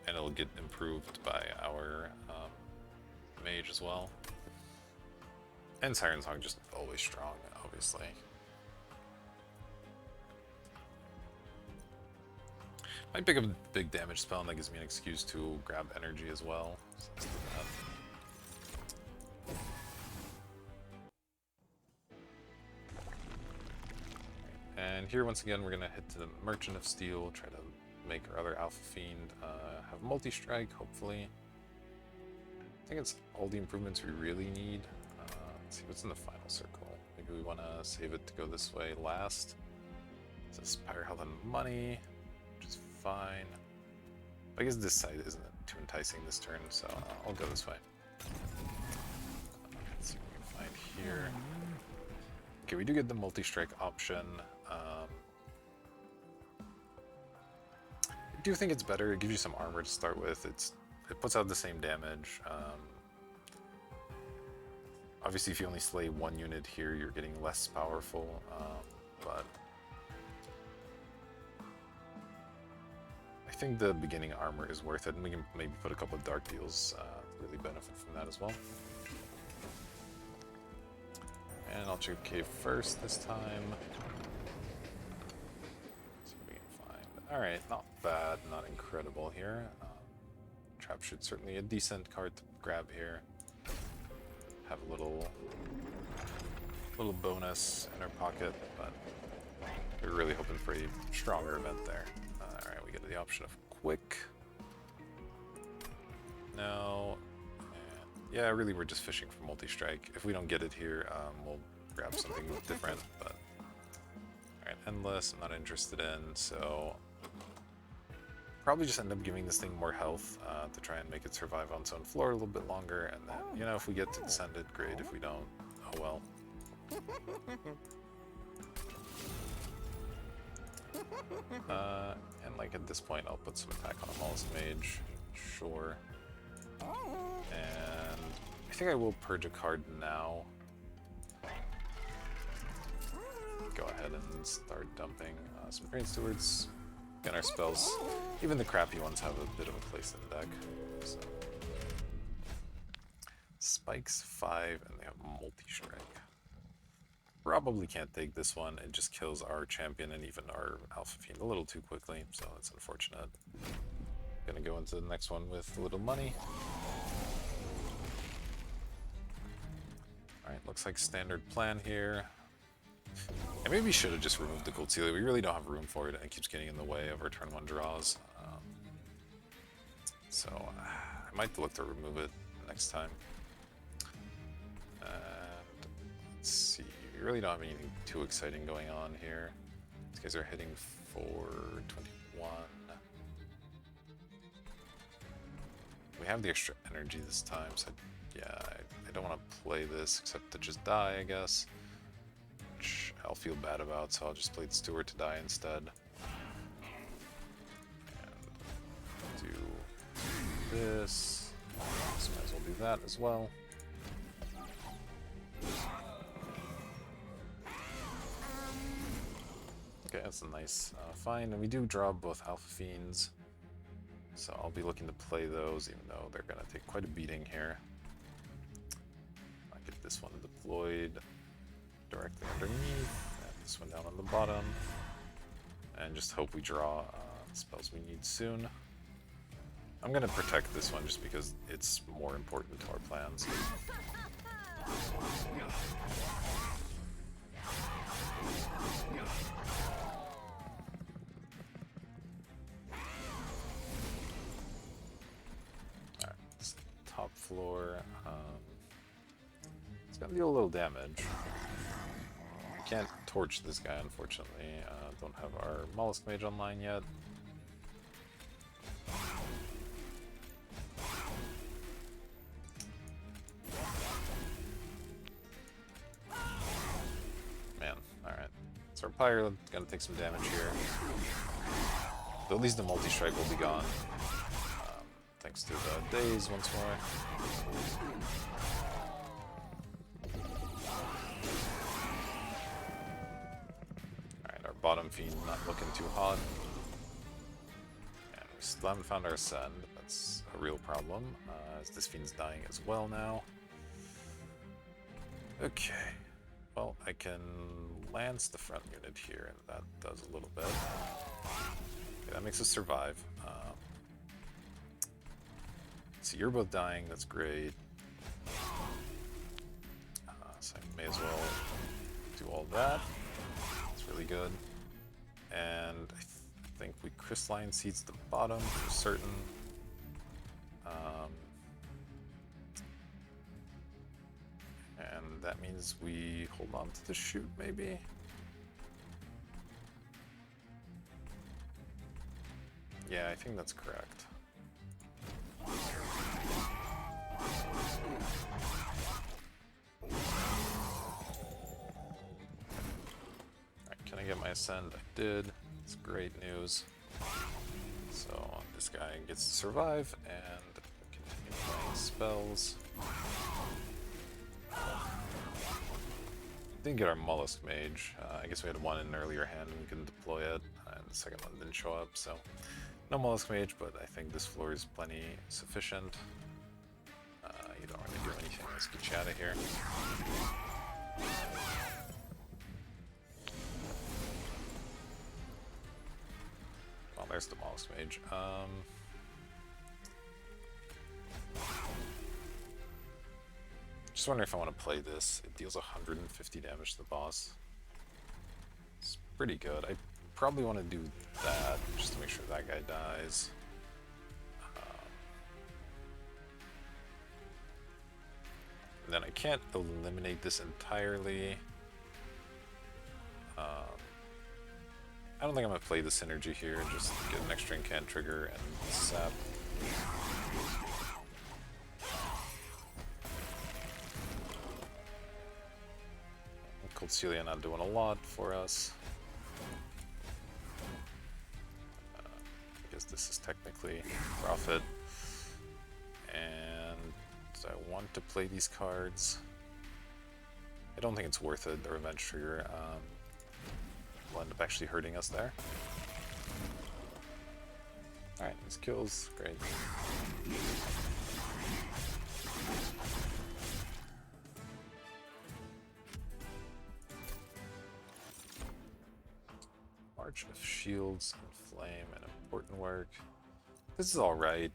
And it'll get improved by our mage as well. And Siren Song just always strong, obviously. Might pick up a big damage spell, and that gives me an excuse to grab energy as well. So let's do that. And here, once again, we're going to hit the Merchant of Steel, try to make our other Alpha Fiend have multi-strike, hopefully. I think it's all the improvements we really need. Let's see what's in the final circle. Maybe we want to save it to go this way last. It says Fire, Health, and Money, which is fine. I guess this side isn't too enticing this turn, so I'll go this way. Let's see what we can find here. Okay, we do get the multi-strike option. I do think it's better. It gives you some armor to start with. It puts out the same damage. Obviously, if you only slay one unit here, you're getting less powerful, but I think the beginning armor is worth it, and we can maybe put a couple of dark deals to really benefit from that as well. And I'll check cave first this time. See what we can find. Alright, not bad, not incredible here. Trap Shoot's certainly a decent card to grab here. Have a little bonus in our pocket, but we're really hoping for a stronger event there. Alright, we get the option of quick. No. Yeah, really we're just fishing for multi-strike. If we don't get it here, we'll grab something different, but... Alright, Endless, I'm not interested in, so... Probably just end up giving this thing more health to try and make it survive on its own floor a little bit longer, and then, you know, if we get to descend it, great. If we don't, oh well. And like at this point, I'll put some attack on a Mollusk Mage, sure. And I think I will purge a card now. Go ahead and start dumping some Brain Stewards. And our spells, even the crappy ones, have a bit of a place in the deck. So. Spikes 5, and they have multi-strike. Probably can't take this one. It just kills our champion and even our Alpha Fiend a little too quickly, so that's unfortunate. Gonna go into the next one with a little money. Alright, looks like standard plan here. And maybe we should have just removed the Gold Sealer. We really don't have room for it, and it keeps getting in the way of our turn 1 draws. So I might look to remove it next time. And let's see. We really don't have anything too exciting going on here. These guys are hitting for 21. We have the extra energy this time, so yeah, I don't want to play this except to just die, I guess. Which I'll feel bad about, so I'll just play the Steward to die instead. And do this. So might as well do that as well. Okay, that's a nice find, and we do draw both Alpha Fiends. So I'll be looking to play those, even though they're going to take quite a beating here. I'll get this one deployed directly underneath, and this one down on the bottom. And just hope we draw spells we need soon. I'm going to protect this one just because it's more important to our plans. Top floor. It's gonna deal a little damage. We can't torch this guy, unfortunately. Don't have our Mollusk Mage online yet. Man, alright. So our Pyre gonna take some damage here. But at least the multi-strike will be gone. Thanks to the days once more. bottom feed not looking too hot. And we still haven't found our ascend. That's a real problem, as this fiend's dying as well now. Okay, well, I can lance the front unit here, and that does a little bit. Okay, that makes us survive. So you're both dying, that's great. So I may as well do all that. It's really good. And I think we crystalline seeds the bottom for certain. And that means we hold on to the chute, maybe? Yeah, I think that's correct. Alright, can I get my ascend? I did. It's great news. So this guy gets to survive and continue playing spells. Didn't get our Mollusk Mage. I guess we had one in an earlier hand and we couldn't deploy it, and the second one didn't show up, so no Mollusk Mage, but I think this floor is plenty sufficient. You don't really do anything. Let's get you out of here. Well, there's the Mollusk Mage. Just wondering if I want to play this. It deals 150 damage to the boss. It's pretty good. I probably want to do that just to make sure that guy dies. And then I can't eliminate this entirely. I don't think I'm going to play the synergy here. Just get an extra incant trigger and sap. Cold Celia not doing a lot for us. I guess this is technically profit. And I want to play these cards. I don't think it's worth it. The Revenge Trigger will end up actually hurting us there. Alright, this kills. Great. March of Shields and Flame and important work. This is alright.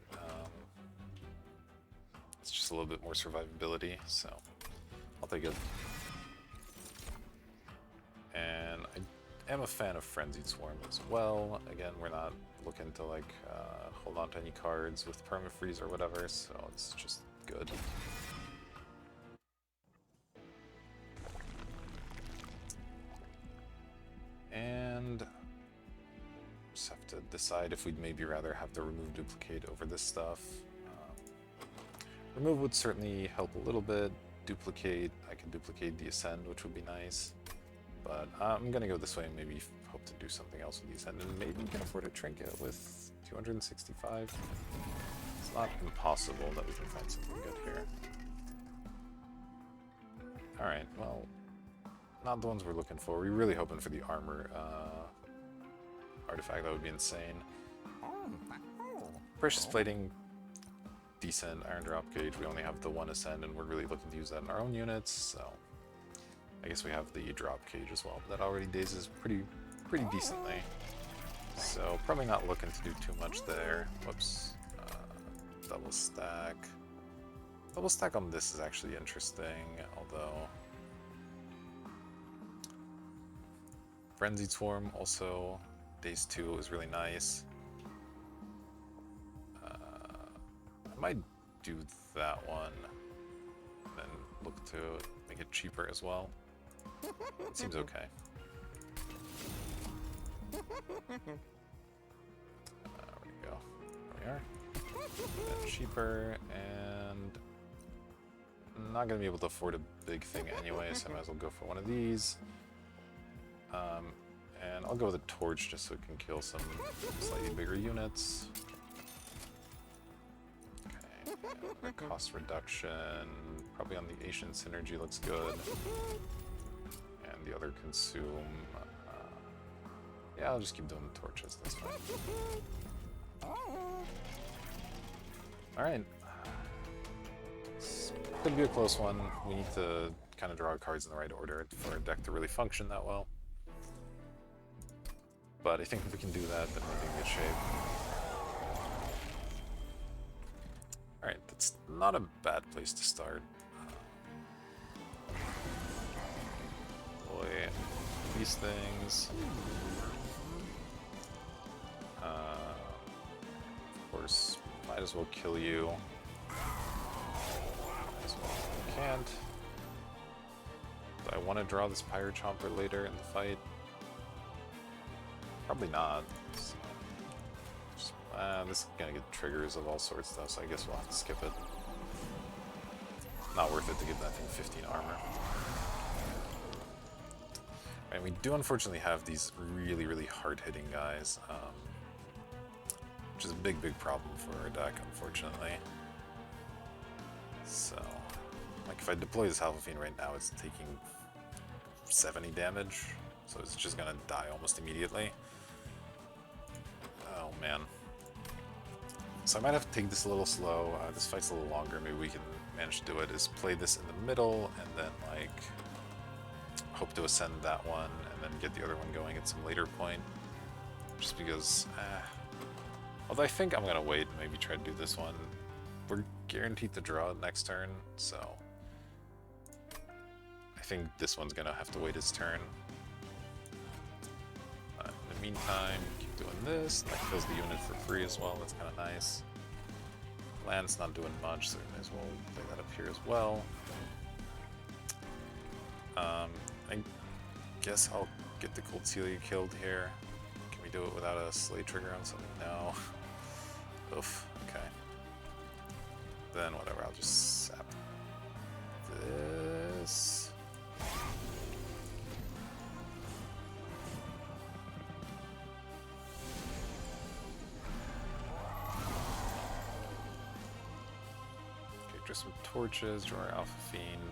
It's just a little bit more survivability, so I'll take it. And I am a fan of Frenzied Swarm as well. Again, we're not looking to like hold on to any cards with permafreeze or whatever, so it's just good. And just have to decide if we'd maybe rather have the remove duplicate over this stuff. Remove would certainly help a little bit. Duplicate, I can duplicate the Ascend, which would be nice. But I'm gonna go this way and maybe hope to do something else with the Ascend and maybe can afford a Trinket with 265. It's not impossible that we can find something good here. Alright, well, not the ones we're looking for. We're really hoping for the armor artifact. That would be insane. Precious Plating, decent. Iron Drop Gauge, we only have the one Ascend and we're really looking to use that in our own units, so I guess we have the Drop Cage as well. That already dazes pretty decently, so probably not looking to do too much there. Whoops. Double stack. Double stack on this is actually interesting, although Frenzied Swarm also, Days 2 is really nice. I might do that one, and then look to make it cheaper as well. It seems okay. There we go. There we are. Then cheaper, and I'm not going to be able to afford a big thing anyway, so I might as well go for one of these. And I'll go with a torch just so it can kill some slightly bigger units. Okay, cost reduction, probably on the Asian Synergy looks good. And the other consume, Yeah, I'll just keep doing the torches, that's fine. Alright. It's gonna be a close one. We need to kind of draw our cards in the right order for our deck to really function that well. But I think if we can do that, then we'll be in good shape. Alright, that's not a bad place to start. Boy, these things. Of course, might as well kill you. Might as well. Can't. Do I want to draw this Pirate Chomper later in the fight? Probably not. So, just, this is gonna get triggers of all sorts though, so I guess we'll have to skip it. Not worth it to give that thing 15 armor. And we do unfortunately have these really, really hard-hitting guys, which is a big, big problem for our deck, unfortunately. So, like if I deploy this Alpha Fiend right now, it's taking 70 damage, so it's just gonna die almost immediately. Oh man. So I might have to take this a little slow. This fight's a little longer, maybe we can manage to do it, is play this in the middle, and then like hope to ascend that one, and then get the other one going at some later point. Just because, although I think I'm gonna wait and maybe try to do this one. We're guaranteed to draw it next turn, so I think this one's gonna have to wait its turn. In the meantime, keep doing this. That kills the unit for free as well, that's kind of nice. Land's not doing much, so we may as well play that up here as well. I guess I'll get the Cold Celia killed here. Can we do it without a Slay trigger on something? No. Oof, okay. Then whatever, I'll just sap this. Okay, just some torches, draw our Alpha Fiend.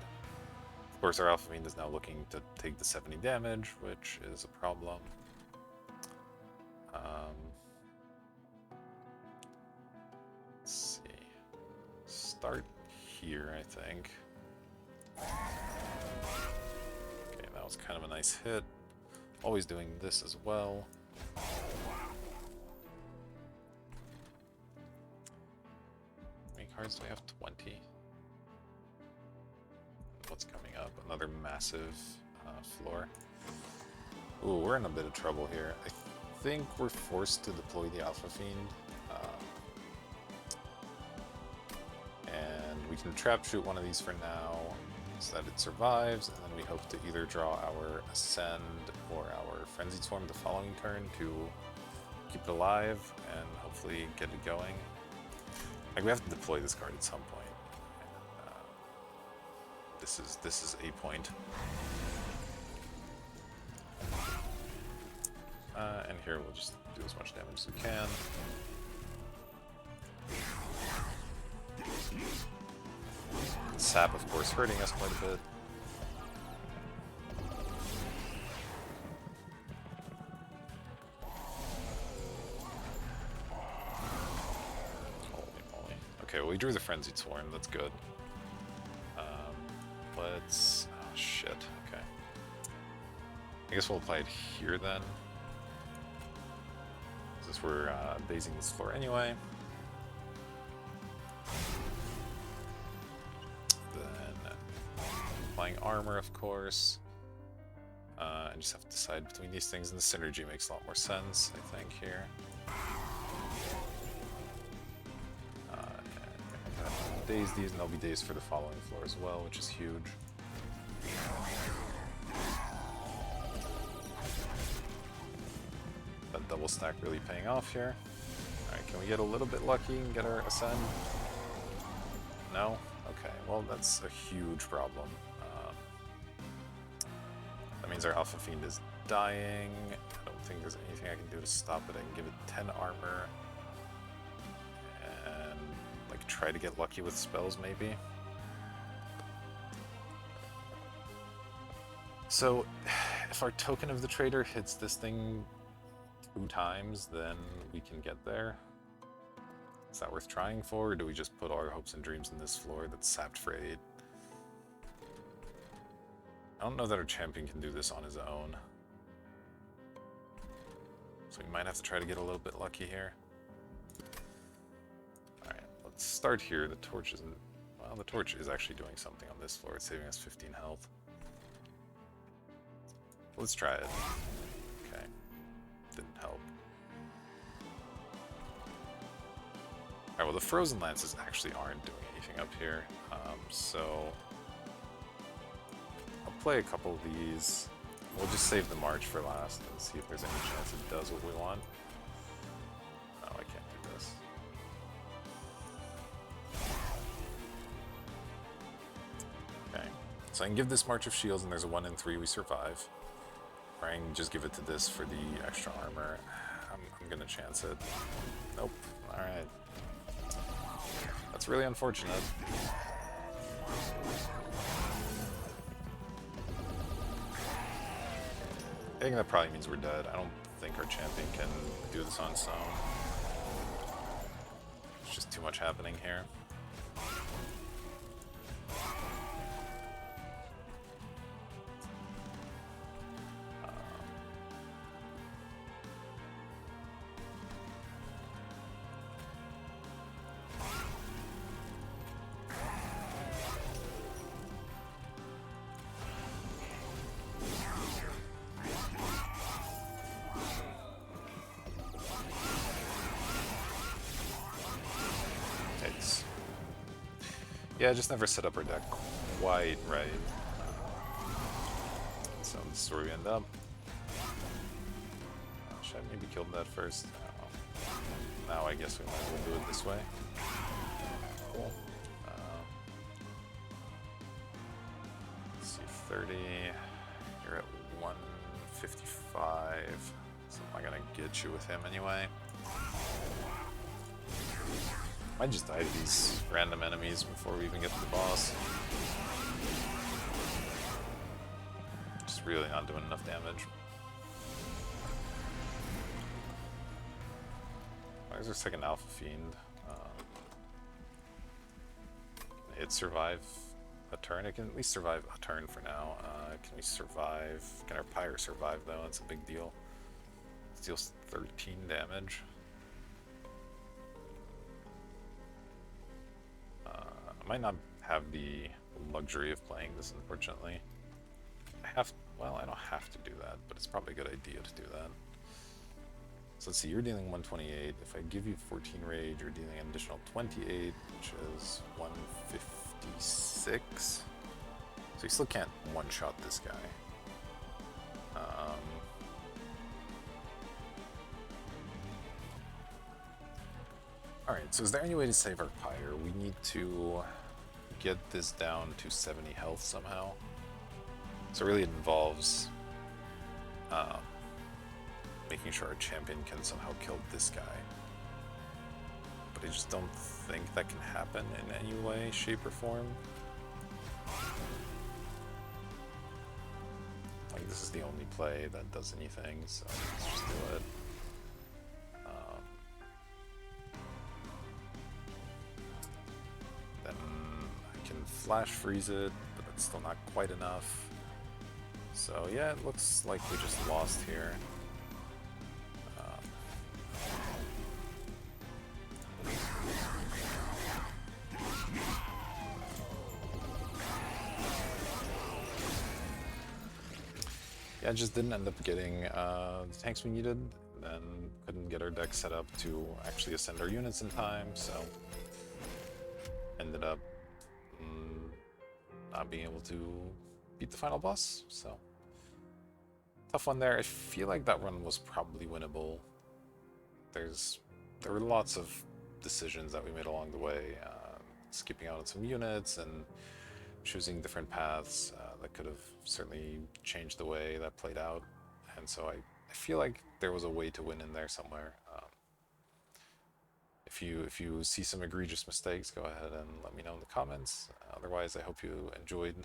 Of course, our Alpha Fiend is now looking to take the 70 damage, which is a problem. Let's see. Start here, I think. Okay, that was kind of a nice hit. Always doing this as well. How many cards do we have? 20. What's coming up? Another massive floor. Ooh, we're in a bit of trouble here. I think we're forced to deploy the Alpha Fiend. And we can trap shoot one of these for now so that it survives, and then we hope to either draw our Ascend or our Frenzied Swarm the following turn to keep it alive and hopefully get it going. Like, we have to deploy this card at some point. This is a point. And here we'll just do as much damage as we can. Sap, of course, hurting us quite a bit. Holy moly. Okay, well, we drew the Frenzied Swarm, that's good. Let's... oh, shit, okay. I guess we'll apply it here then. Since we're basing this floor anyway. Then applying armor, of course. I just have to decide between these things, and the synergy makes a lot more sense, I think, here. Daze these, and there'll be days for the following floor as well, which is huge. That double stack really paying off here. Alright, can we get a little bit lucky and get our Ascend? No? Okay, well that's a huge problem. That means our Alpha Fiend is dying. I don't think there's anything I can do to stop it. I can give it 10 armor. And like try to get lucky with spells maybe. So if our Token of the Traitor hits this thing 2 times, then we can get there. Is that worth trying for, or do we just put our hopes and dreams in this floor that's sapped for 8? I don't know that our champion can do this on his own. So we might have to try to get a little bit lucky here. Alright, let's start here. The torch isn't... Well, the torch is actually doing something on this floor. It's saving us 15 health. Let's try it. Okay. Didn't help. Alright, well the Frozen Lances actually aren't doing anything up here. So... I'll play a couple of these. We'll just save the March for last and see if there's any chance it does what we want. No, I can't do this. Okay, so I can give this March of Shields and there's a 1 in 3 we survive. Or I can just give it to this for the extra armor. I'm gonna chance it. Nope. Alright. That's really unfortunate. I think that probably means we're dead. I don't think our champion can do this on its own. There's just too much happening here. Yeah, I just never set up our deck quite right. So this is where we end up. Should I maybe kill that first? Now I guess we might as well do it this way. Cool. Let's see, 30. You're at 155. So am I gonna get you with him anyway? I just die to these random enemies before we even get to the boss. Just really not doing enough damage. There's our second Alpha Fiend. It survive a turn? It can at least survive a turn for now. Can we survive? Can our Pyre survive though? That's a big deal. It deals 13 damage. I might not have the luxury of playing this, unfortunately. Well, I don't have to do that, but it's probably a good idea to do that. So let's see, you're dealing 128. If I give you 14 rage, you're dealing an additional 28, which is 156. So you still can't one-shot this guy. Alright, so is there any way to save our Pyre? We need to get this down to 70 health somehow. So really it involves making sure our champion can somehow kill this guy. But I just don't think that can happen in any way, shape, or form. Like, this is the only play that does anything, so let's just do it. Then I can flash freeze it, but that's still not quite enough. So yeah, it looks like we just lost here. Yeah, I just didn't end up getting the tanks we needed, then couldn't get our deck set up to actually ascend our units in time, so ended up not being able to beat the final boss, so tough one there. I feel like that run was probably winnable. There were lots of decisions that we made along the way, skipping out on some units and choosing different paths that could have certainly changed the way that played out, and so I feel like there was a way to win in there somewhere. If you see some egregious mistakes, go ahead and let me know in the comments. Otherwise, I hope you enjoyed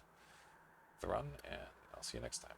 the run, and I'll see you next time.